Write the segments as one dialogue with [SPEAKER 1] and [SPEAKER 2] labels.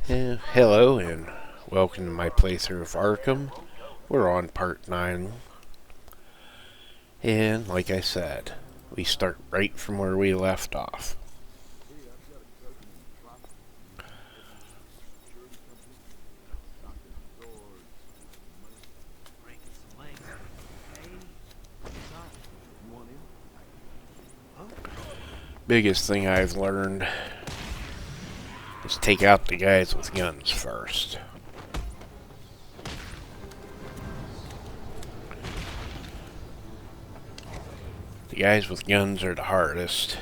[SPEAKER 1] Hello and welcome to my playthrough of Arkham. We're on part 9, and like I said, we start right from where we left off. Biggest thing I've learned is take out the guys with guns first. The guys with guns are the hardest.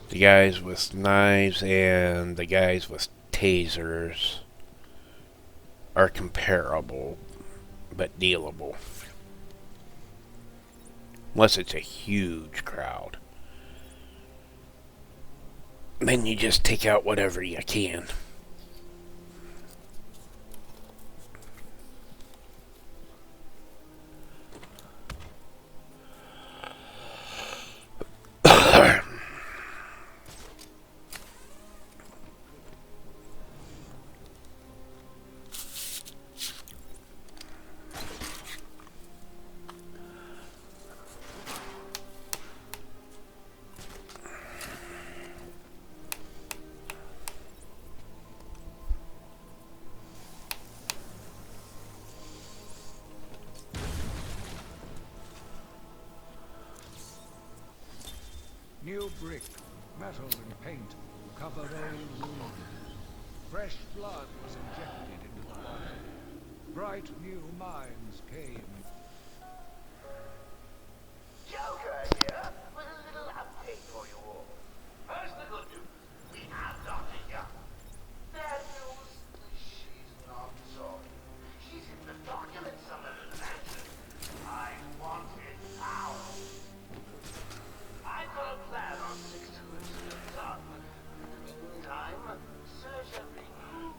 [SPEAKER 1] The guys with knives and the guys with tasers are comparable, but dealable. Unless it's a huge crowd. Then you just take out whatever you can.
[SPEAKER 2] New brick, metal and paint covered old wound. Fresh blood was injected into the body. Bright new minds came.
[SPEAKER 3] Joker here with a little update for you all. First the good news. We have Dr. Young. Bad news, she's not sorry. She's in the documents somewhere in the mansion. I want it now. I've got a plan on 6 to the sun. In the meantime, search every nook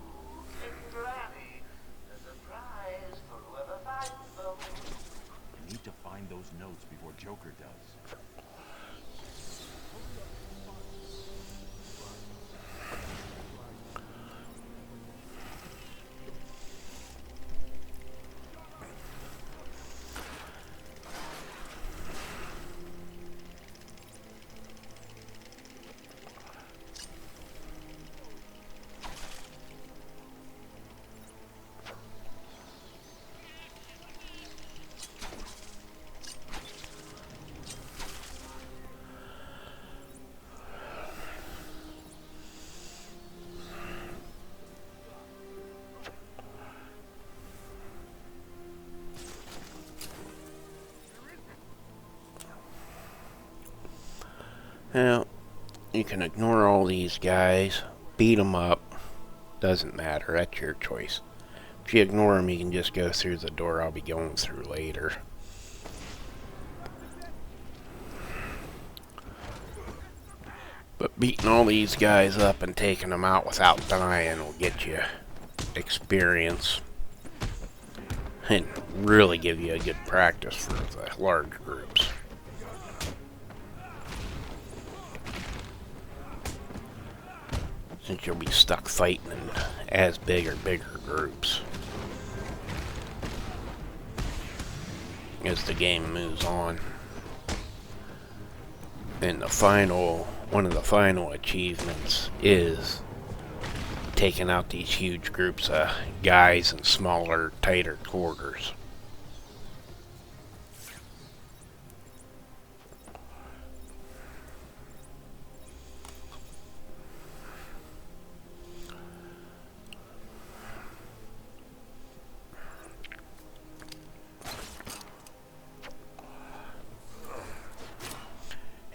[SPEAKER 3] and cranny. A surprise for whoever finds them.
[SPEAKER 4] I need to find those notes before Joker does.
[SPEAKER 1] Now, you can ignore all these guys, beat them up, doesn't matter, that's your choice. If you ignore them, you can just go through the door I'll be going through later. But beating all these guys up and taking them out without dying will get you experience and really give you a good practice for the large groups. Since you'll be stuck fighting in as big or bigger groups as the game moves on. And one of the final achievements is taking out these huge groups of guys in smaller, tighter quarters.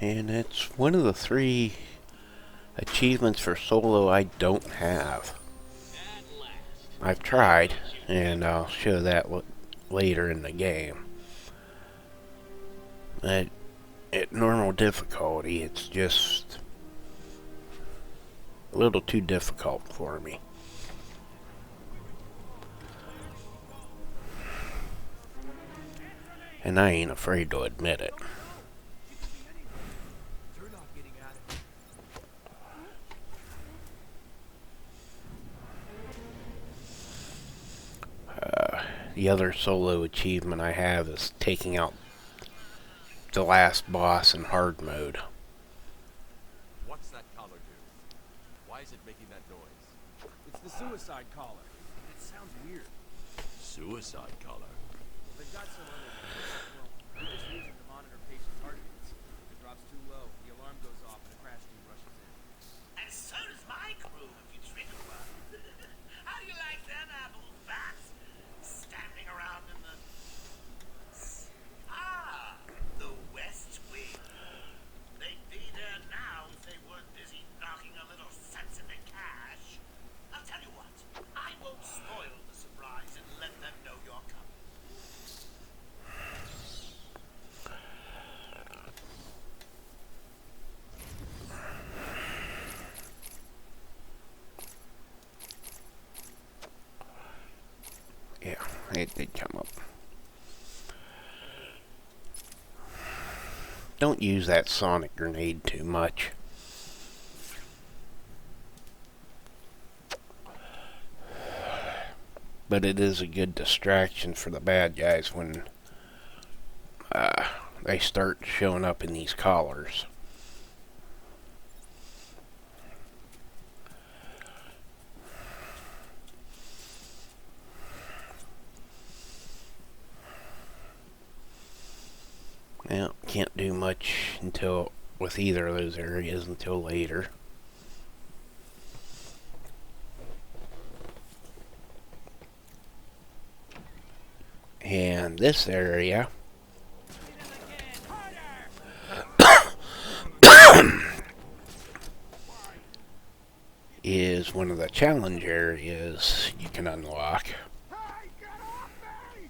[SPEAKER 1] And it's one of the 3 achievements for solo I don't have. I've tried, and I'll show that later in the game. At normal difficulty, it's just a little too difficult for me. And I ain't afraid to admit it. the other solo achievement I have is taking out the last boss in hard mode.
[SPEAKER 4] What's that collar do? Why is it making that noise?
[SPEAKER 5] It's the suicide collar. It sounds weird.
[SPEAKER 4] Suicide collar.
[SPEAKER 5] Well, they've got some other names. Well, we just use it to monitor patients' heartbeats. If it drops too low, the alarm goes off and a crash team rushes in.
[SPEAKER 3] And so does my crew if you trigger one. How do you like them apple bats? Standing around in the... Ah, the West Wing. They'd be there now if they weren't busy knocking a little sense into cash. I'll tell you what, I won't spoil the surprise and let them know you're coming.
[SPEAKER 1] Yeah, it did come up. Don't use that sonic grenade too much. But it is a good distraction for the bad guys when they start showing up in these collars. Well, can't do much until with either of those areas until later. And this area is one of the challenge areas you can unlock.
[SPEAKER 2] Hey, get off me!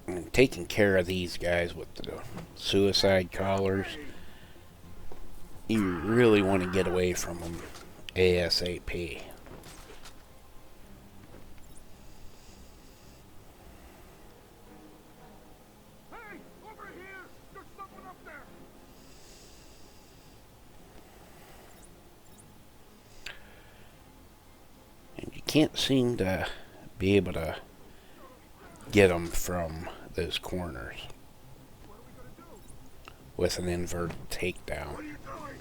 [SPEAKER 1] And taking care of these guys with the suicide collars, you really want to get away from them ASAP.
[SPEAKER 2] Hey, over here! There's someone up there!
[SPEAKER 1] And you can't seem to be able to get them from those corners
[SPEAKER 2] What are we gonna do?
[SPEAKER 1] with an inverted takedown.
[SPEAKER 2] What are you doing?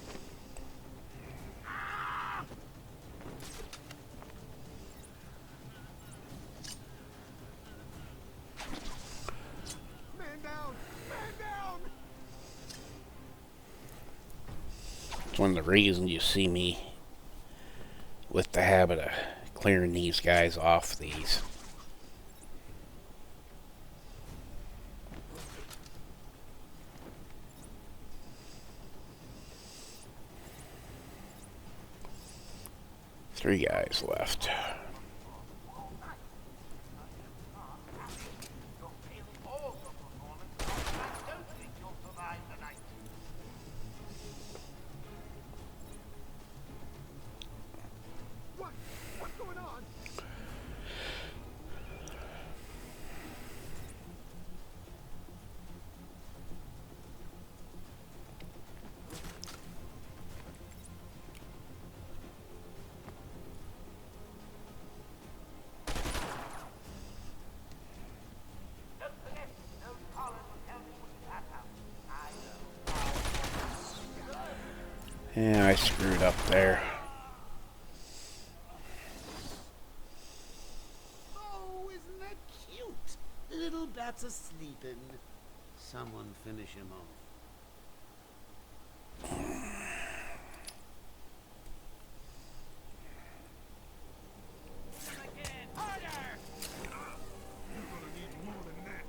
[SPEAKER 2] Man down! Man down!
[SPEAKER 1] It's one of the reasons you see me with the habit of clearing these guys off these. Three guys left.
[SPEAKER 3] You're failing all your performance. I don't think you'll survive the night.
[SPEAKER 2] What? What's going on?
[SPEAKER 3] Don't forget, those collars will help you when you pass out. I know.
[SPEAKER 1] Yeah, I screwed up there.
[SPEAKER 6] Oh, isn't that cute? The little bats are sleeping. Someone finish him off.
[SPEAKER 2] You're gonna need more than that.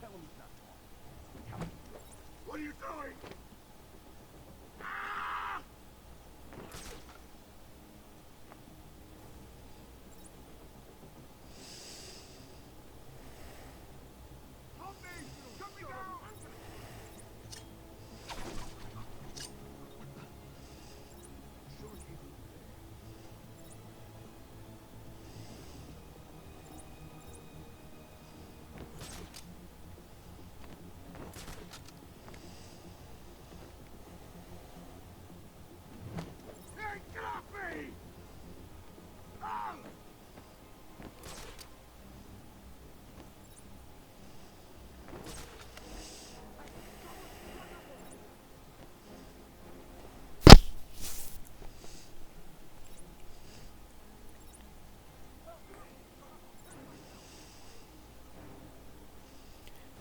[SPEAKER 5] Tell him he's not talking.
[SPEAKER 2] What are you doing?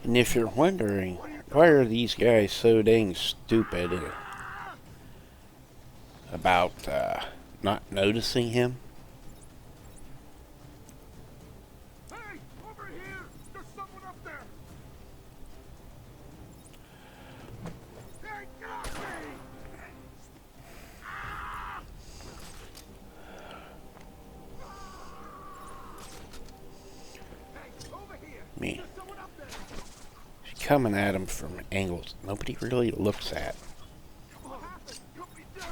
[SPEAKER 1] And if you're wondering, why are these guys so dang stupid about not noticing him?
[SPEAKER 2] Hey, over here! There's someone up there! They got me! Hey, over here!
[SPEAKER 1] Me.
[SPEAKER 2] There's someone up there!
[SPEAKER 1] Coming at him from angles nobody really looks at.
[SPEAKER 2] What happened? Cut me down!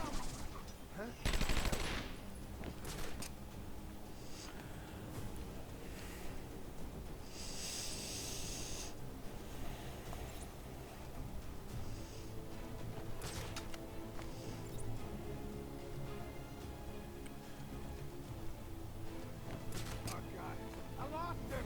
[SPEAKER 2] Oh, God. I lost him!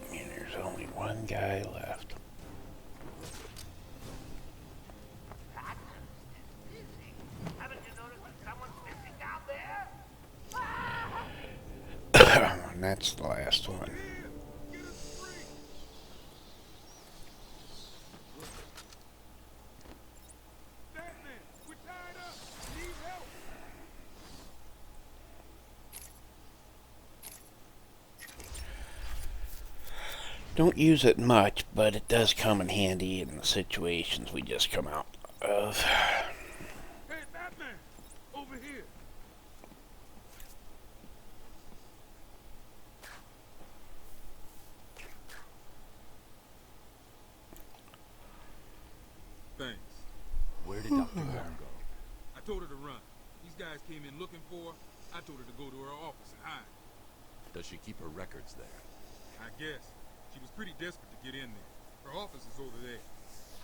[SPEAKER 1] And there's only one guy left.
[SPEAKER 3] Haven't you noticed that someone's missing down there?
[SPEAKER 1] And that's the last one.
[SPEAKER 2] Get us free! Batman, we're tied up! Need help!
[SPEAKER 1] Don't use it much, but it does come in handy in the situations we just come out of.
[SPEAKER 2] Hey, Batman! Over here! Thanks.
[SPEAKER 4] Where did Dr. Wong go?
[SPEAKER 2] I told her to run. These guys came in looking for her. I told her to go to her office and hide.
[SPEAKER 4] Does she keep her records there?
[SPEAKER 2] I guess. She was pretty desperate to get in there. Her office is over there.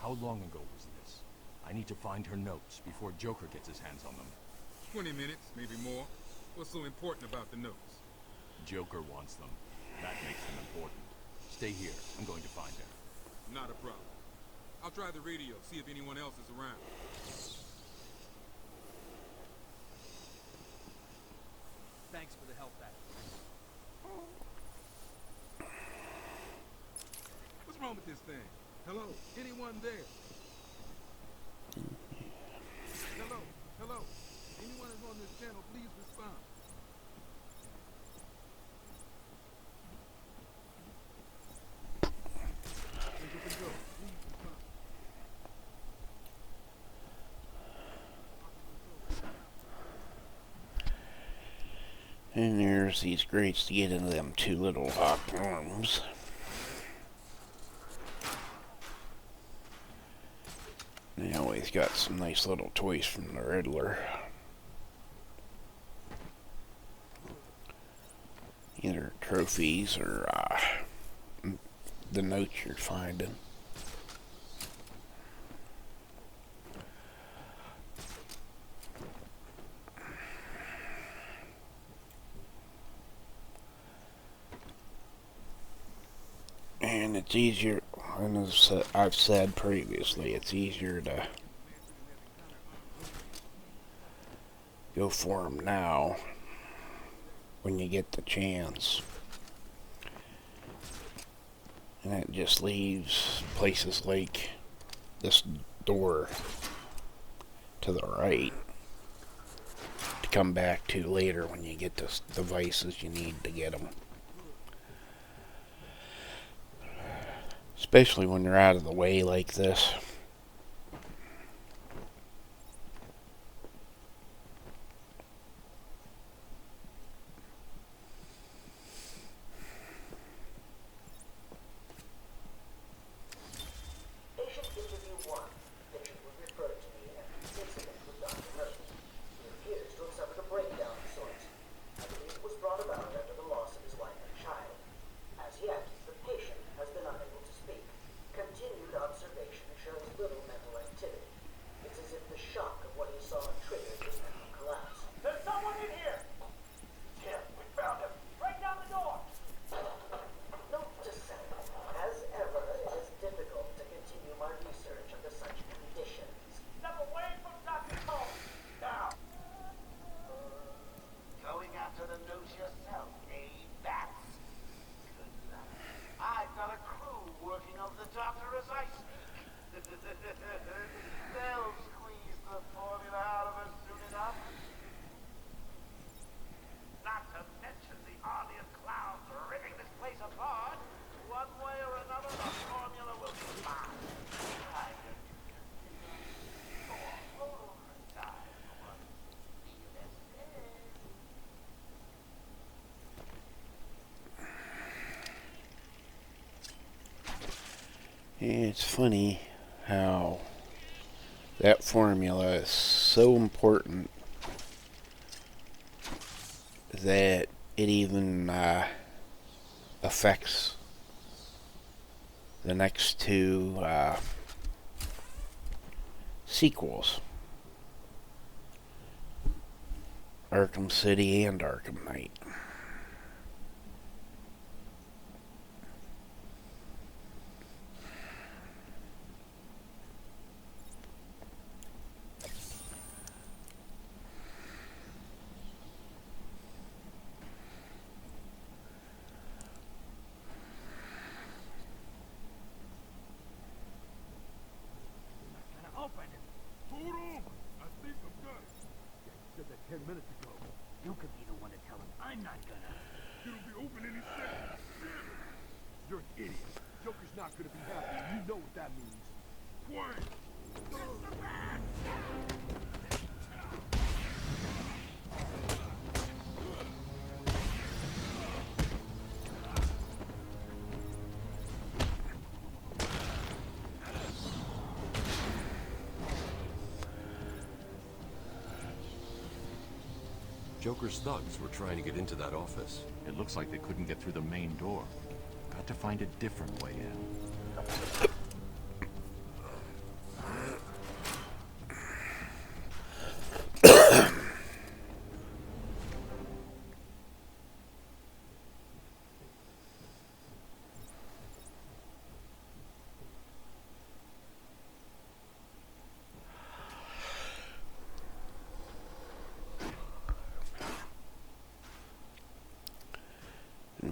[SPEAKER 4] How long ago was this? I need to find her notes before Joker gets his hands on them.
[SPEAKER 2] 20 minutes, maybe more. What's so important about the notes?
[SPEAKER 4] Joker wants them. That makes them important. Stay here. I'm going to find her.
[SPEAKER 2] Not a problem. I'll try the radio, see if anyone else is around.
[SPEAKER 5] Thanks for the help, Bat.
[SPEAKER 2] What's wrong with this thing? Hello? Anyone there? Hello? Hello? Anyone who's on this channel, please respond. As you can go, please respond.
[SPEAKER 1] And there's these grates to get into them two little locked rooms. They always got some nice little toys from the Riddler. Either trophies or the notes you're finding. And it's easier, and as I've said previously, it's easier to go for them now when you get the chance. And it just leaves places like this door to the right to come back to later when you get the devices you need to get them. Especially when they're out of the way like this.
[SPEAKER 3] Patient interview 1. Patient was referred to me after the incident with Dr. Murphy. He appears to have suffered a breakdown of sorts. I believe it was brought about after the loss of his wife and child. As yet, the patient has been unable to speak. Continue
[SPEAKER 1] It's funny how that formula is so important that it even affects the next two sequels, Arkham City and Arkham Knight.
[SPEAKER 5] Open it.
[SPEAKER 4] Hold on! I think I'm done.
[SPEAKER 5] Said that 10 minutes ago. You could be the one to tell him. I'm not gonna.
[SPEAKER 4] It'll be open any second. Damn it!
[SPEAKER 5] You're an idiot. Joker's not gonna be happy. You know what that means.
[SPEAKER 4] Quiet!
[SPEAKER 7] Joker's thugs were trying to get into that office.
[SPEAKER 4] It looks like they couldn't get through the main door. Got to find a different way in.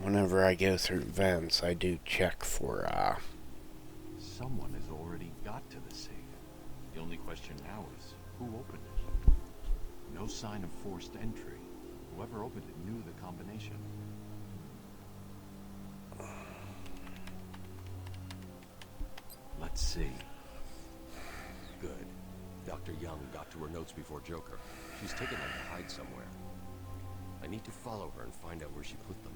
[SPEAKER 1] Whenever I go through vents, I do check for,
[SPEAKER 4] Someone has already got to the safe. The only question now is, who opened it? No sign of forced entry. Whoever opened it knew the combination.
[SPEAKER 7] Let's see. Good. Dr. Young got to her notes before Joker. She's taken them to hide somewhere. I need to follow her and find out where she put them.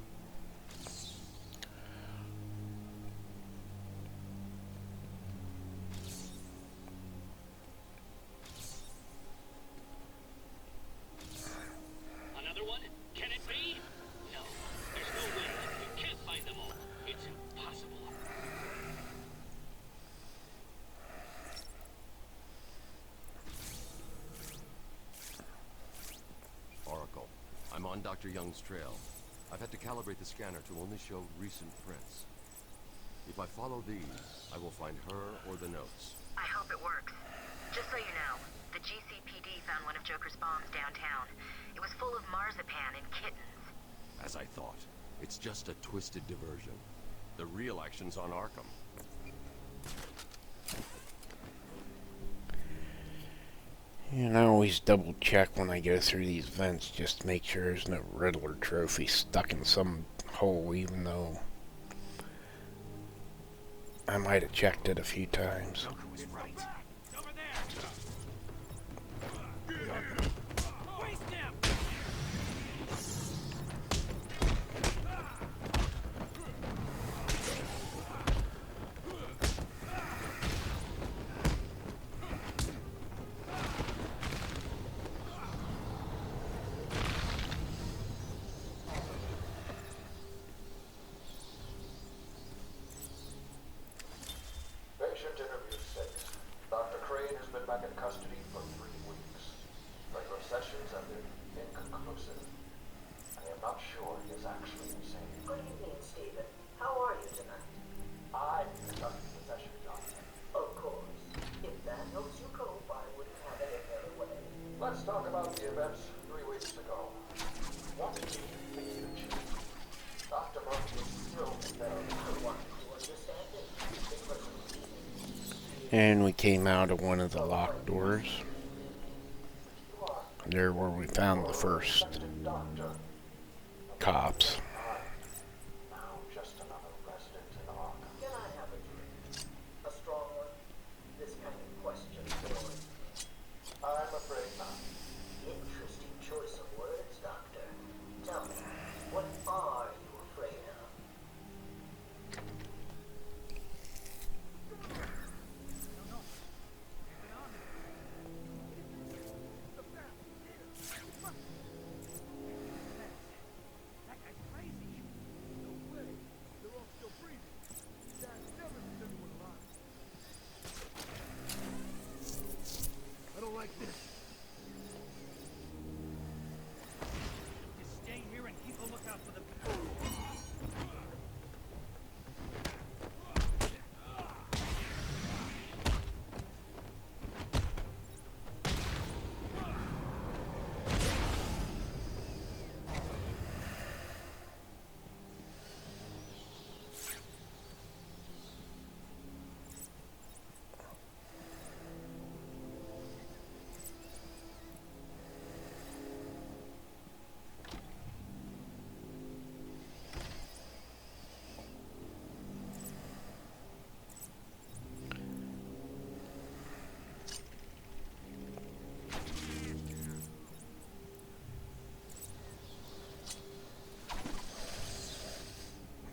[SPEAKER 8] Another one? Can it be? No. There's no way. You can't find them all. It's impossible.
[SPEAKER 7] Oracle. I'm on Dr. Young's trail. I've had to calibrate the scanner to only show recent prints. If I follow these, I will find her or the notes.
[SPEAKER 9] I hope it works. Just so you know, the GCPD found one of Joker's bombs downtown. It was full of marzipan and kittens.
[SPEAKER 7] As I thought, it's just a twisted diversion. The real action's on Arkham.
[SPEAKER 1] and I always double check when I go through these vents just to make sure there's no Riddler trophy stuck in some hole, even though I might have checked it a few times.
[SPEAKER 5] Joker was right. Over there. Waste him.
[SPEAKER 3] Patient interview 6. Dr. Crane has been back in custody for 3 weeks. Regular sessions have been inconclusive. I am not sure he is actually insane.
[SPEAKER 10] Good evening, Stephen. How are you tonight?
[SPEAKER 3] I'm conducting the session, Johnson.
[SPEAKER 10] Of course. If that helps you cope, I wouldn't have it any other way.
[SPEAKER 3] Let's talk about the events 3 weeks ago. What did you achieve? Dr. Murphy is still there.
[SPEAKER 10] I want you to understand it. It was
[SPEAKER 1] And we came out of one of the locked doors. There where we found the first
[SPEAKER 3] Doctor.
[SPEAKER 1] cops.
[SPEAKER 3] Now just another resident in Arkham.
[SPEAKER 10] Can I have a drink? A strong one? This kind of question annoys me.
[SPEAKER 3] I'm afraid not.
[SPEAKER 10] Interesting choice of words, Doctor. Tell me, what are you afraid of?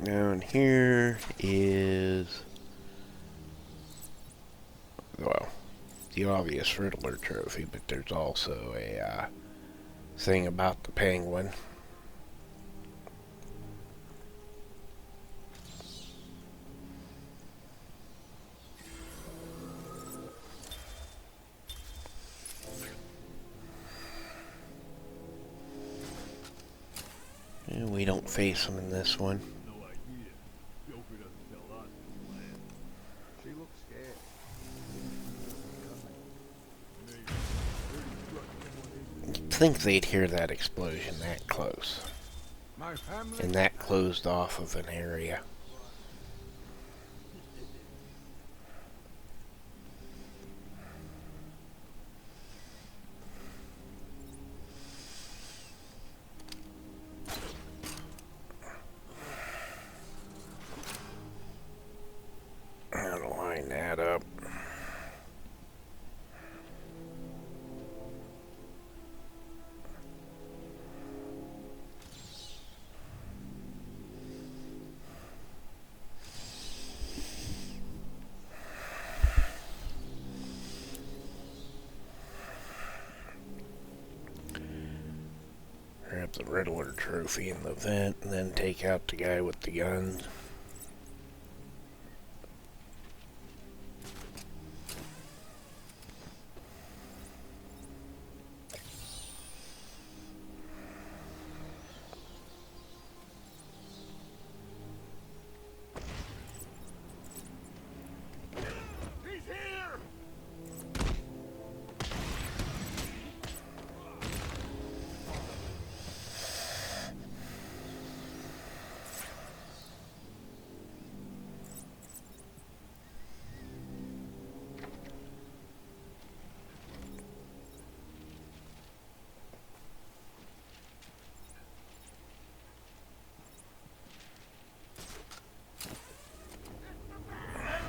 [SPEAKER 1] Down here is, well, the obvious Riddler trophy, but there's also a thing about the Penguin. And we don't face him in this one.
[SPEAKER 4] No idea. Joker doesn't tell us his plan.
[SPEAKER 2] She looks scared.
[SPEAKER 1] You'd think they'd hear that explosion that close.
[SPEAKER 2] My family.
[SPEAKER 1] And that closed off of an area. I'll line that up. Grab the Riddler trophy in the vent, and then take out the guy with the guns.
[SPEAKER 2] He's here!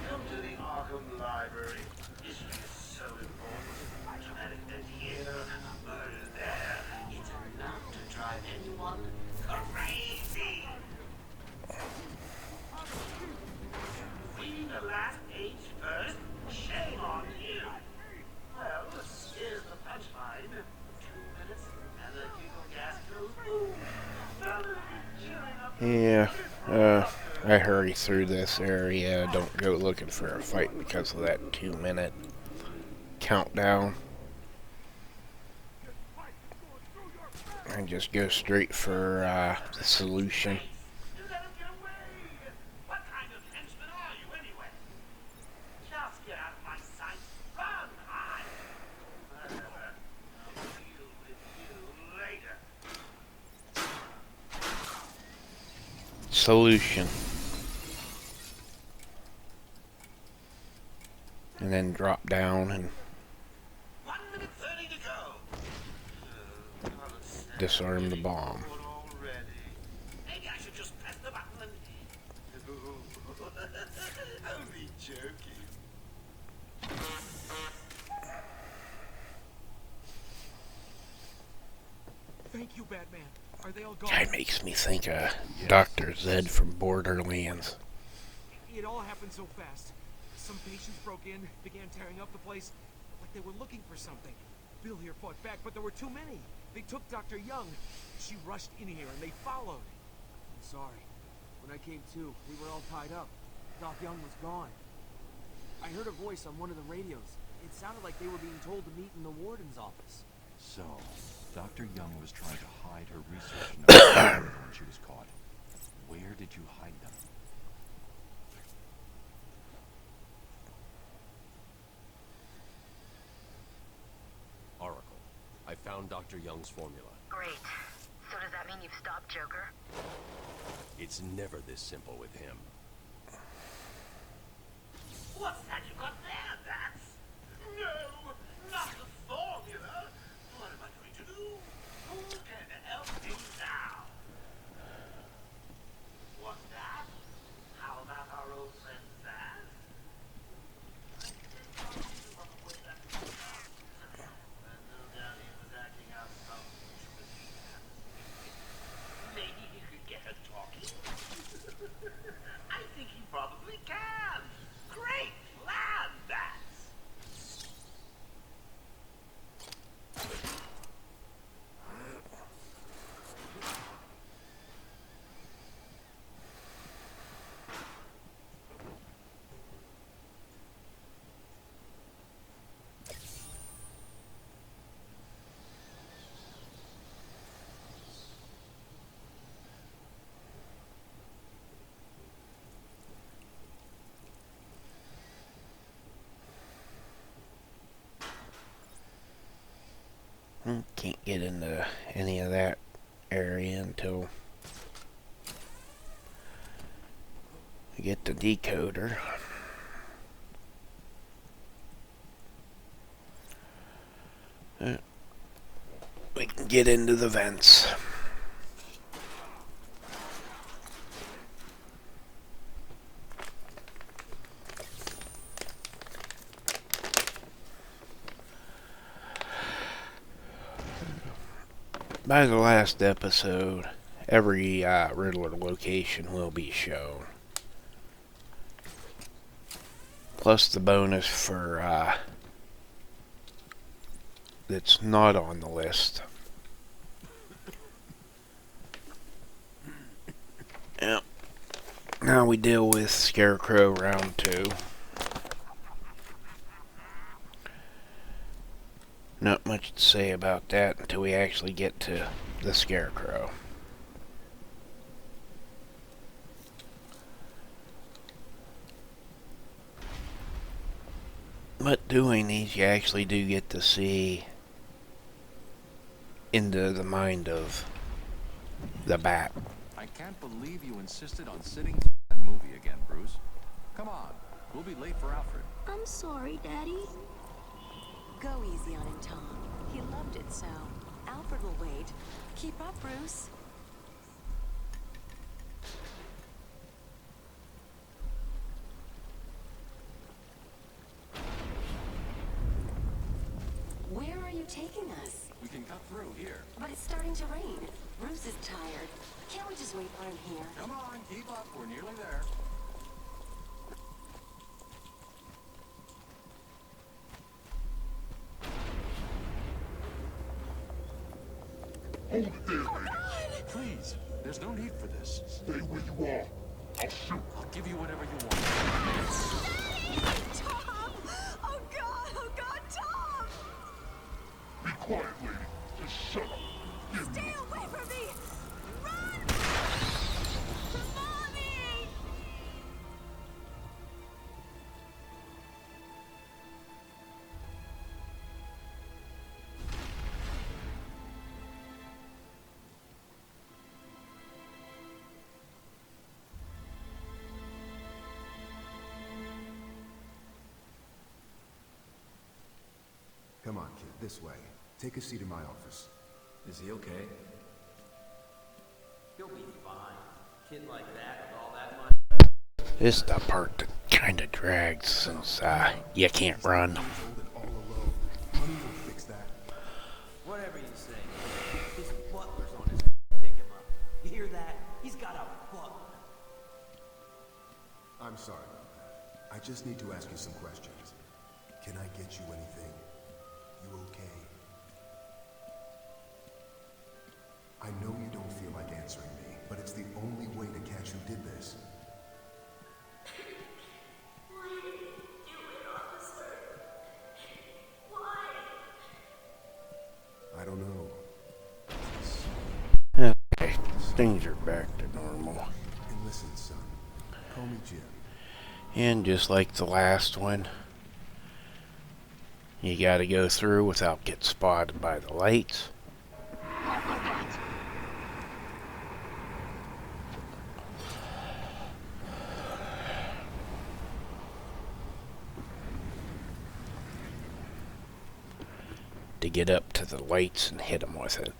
[SPEAKER 3] Welcome to the Arkham Library. History is so important. Traumatic event here, a murder there. It's enough to drive anyone crazy. Reading the last page first? Shame on you. Well, here's the punchline. 2 minutes and the giggle gas goes boom. Cheering up
[SPEAKER 1] Yeah, I hurry through this area. Don't go looking for a fight because of that 2-minute countdown. I just go straight for the solution.
[SPEAKER 3] You let him get away! What kind of henchman are you, anyway? Just get out of my sight. Run, hide! I'll deal with you later.
[SPEAKER 1] Solution. And then drop down and
[SPEAKER 3] 1 minute 30 to go.
[SPEAKER 1] disarm the bomb.
[SPEAKER 3] Already. Maybe I should just press the button and... Only joking.
[SPEAKER 5] Thank you, Batman. Are they all gone?
[SPEAKER 1] Guy makes me think of Dr. Zed from Borderlands.
[SPEAKER 5] It all happened so fast. Some patients broke in, began tearing up the place, like they were looking for something. Bill here fought back, but there were too many. They took Dr. Young. She rushed in here, and they followed. I'm sorry. When I came to, we were all tied up. Doc Young was gone. I heard a voice on one of the radios. It sounded like they were being told to meet in the warden's office.
[SPEAKER 4] So, Dr. Young was trying to hide her research notes when she was caught. Where did you hide them?
[SPEAKER 7] Oracle, I found Dr. Young's formula.
[SPEAKER 9] Great. So does that mean you've stopped Joker?
[SPEAKER 7] It's never this simple with him.
[SPEAKER 3] What's that you got there, Bats? No, not the formula. What am I going to do? Who can help me now? What's that? How about our old friend Zaz? No doubt he was acting out some maybe he could get her talking.
[SPEAKER 1] can't get into any of that area until we get the decoder. We can get into the vents. By the last episode, every Riddler location will be shown. Plus the bonus for that's not on the list. Yep. Now we deal with Scarecrow round 2. Not much to say about that until we actually get to the Scarecrow. But doing these, you actually do get to see into the mind of the Bat.
[SPEAKER 4] I can't believe you insisted on sitting through that movie again, Bruce. Come on, we'll be late for Alfred.
[SPEAKER 11] I'm sorry, Daddy.
[SPEAKER 9] Go easy on him, Tom. He loved it so. Alfred will wait. Keep up, Bruce. Where are you taking us?
[SPEAKER 4] We can cut through here.
[SPEAKER 9] But it's starting to rain. Bruce is tired. Can't we just wait for him here?
[SPEAKER 4] Come on, keep up. We're nearly there.
[SPEAKER 12] Hold it there, man.
[SPEAKER 4] Please, there's no need for this.
[SPEAKER 12] Stay where you are. I'll shoot.
[SPEAKER 4] I'll give you whatever you want.
[SPEAKER 11] Tom! Oh God, Tom!
[SPEAKER 12] Be quiet, lady. Just shut up. Give me.
[SPEAKER 11] Stay away from me! Run! Mommy!
[SPEAKER 13] Come on, kid, this way. Take a seat in my office.
[SPEAKER 14] Is he okay? He'll be fine. Kid like that with all that money.
[SPEAKER 1] This is the part that kind of drags since you can't run.
[SPEAKER 13] All alone. Money will fix that.
[SPEAKER 14] Whatever you say. His butler's on his to pick him up. You hear that? He's got a butler.
[SPEAKER 13] I'm sorry about that. I just need to ask you some questions. Can I get you anything? You okay? I know you don't feel like answering me, but it's the only way to catch who did this.
[SPEAKER 11] Why did you do it, officer? Why?
[SPEAKER 13] I don't know.
[SPEAKER 1] Okay, things are back to normal.
[SPEAKER 13] And listen, son. Call me Jim.
[SPEAKER 1] And just like the last one, you gotta go through without getting spotted by the lights. To get up to the lights and hit them with it.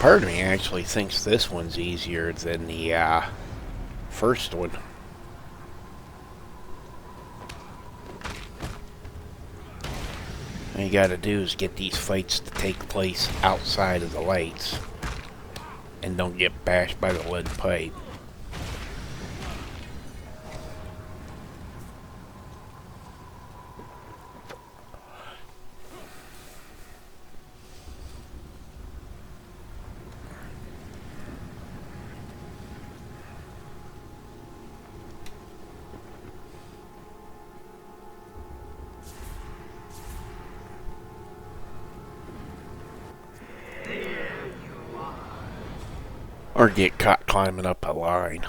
[SPEAKER 1] Part of me actually thinks this one's easier than the first one. All you gotta do is get these fights to take place outside of the lights and don't get bashed by the lead pipe. Or get caught climbing up a line.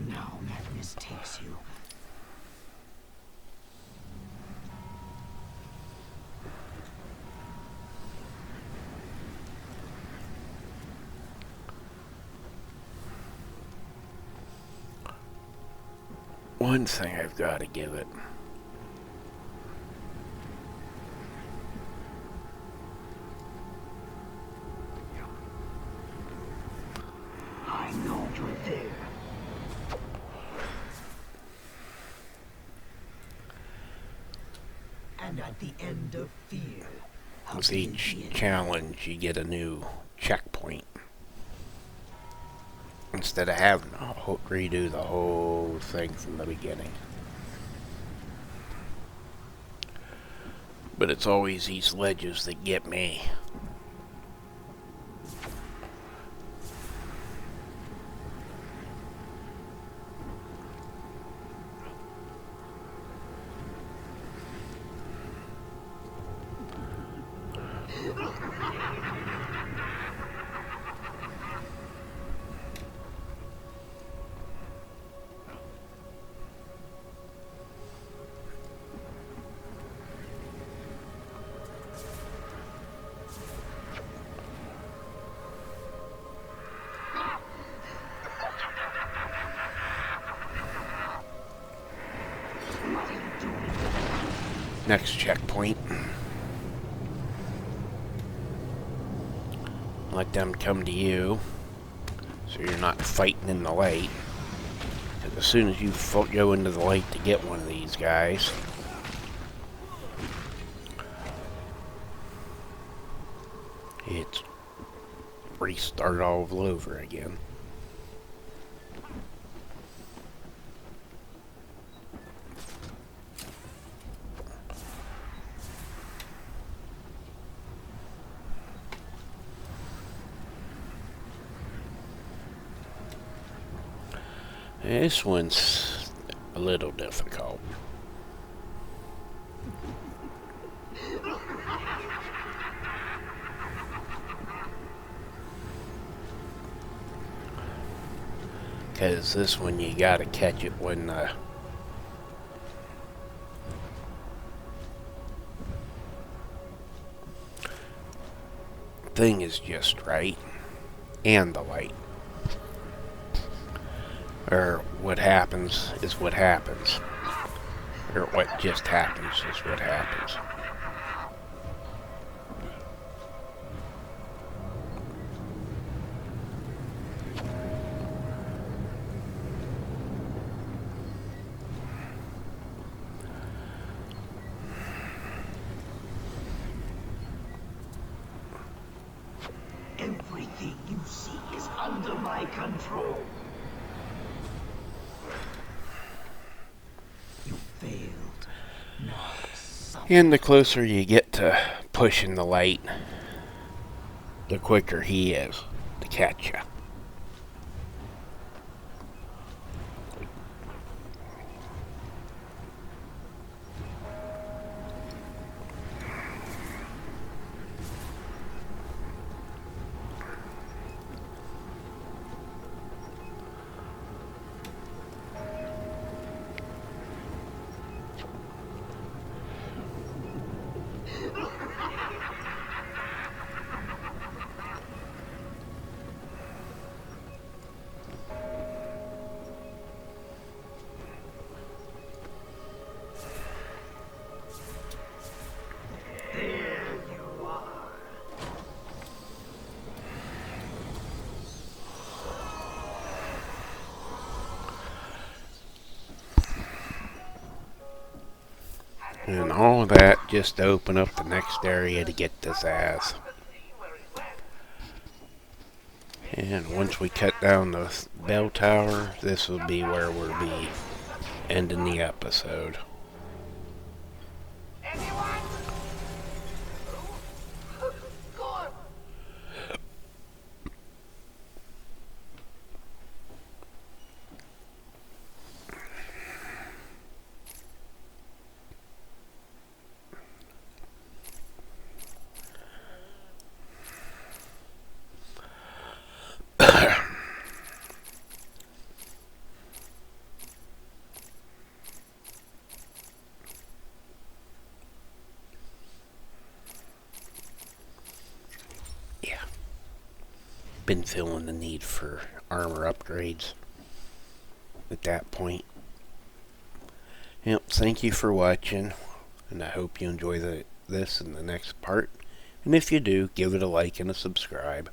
[SPEAKER 6] Now madness takes you.
[SPEAKER 1] One thing I've got to give it.
[SPEAKER 6] I know you're there. And at the end of fear,
[SPEAKER 1] With each challenge, you get a new checkpoint. Instead of having to redo the whole thing from the beginning. But it's always these ledges that get me. Next checkpoint. Let them come to you, so you're not fighting in the light. Because as soon as you go into the light to get one of these guys, it's restart all over again. This one's a little difficult. Because this one you gotta catch it when the thing is just right and the light. Or what happens is what happens. Or what just happens is what happens.
[SPEAKER 6] Everything you see is under my control. You failed.
[SPEAKER 1] And the closer you get to pushing the light, the quicker he is to catch you. And all of that just to open up the next area to get this ass. And once we cut down the bell tower, this will be where we'll be ending the episode. Been feeling the need for armor upgrades at that point. Yep, thank you for watching, and I hope you enjoy this in the next part. And if you do, give it a like and a subscribe.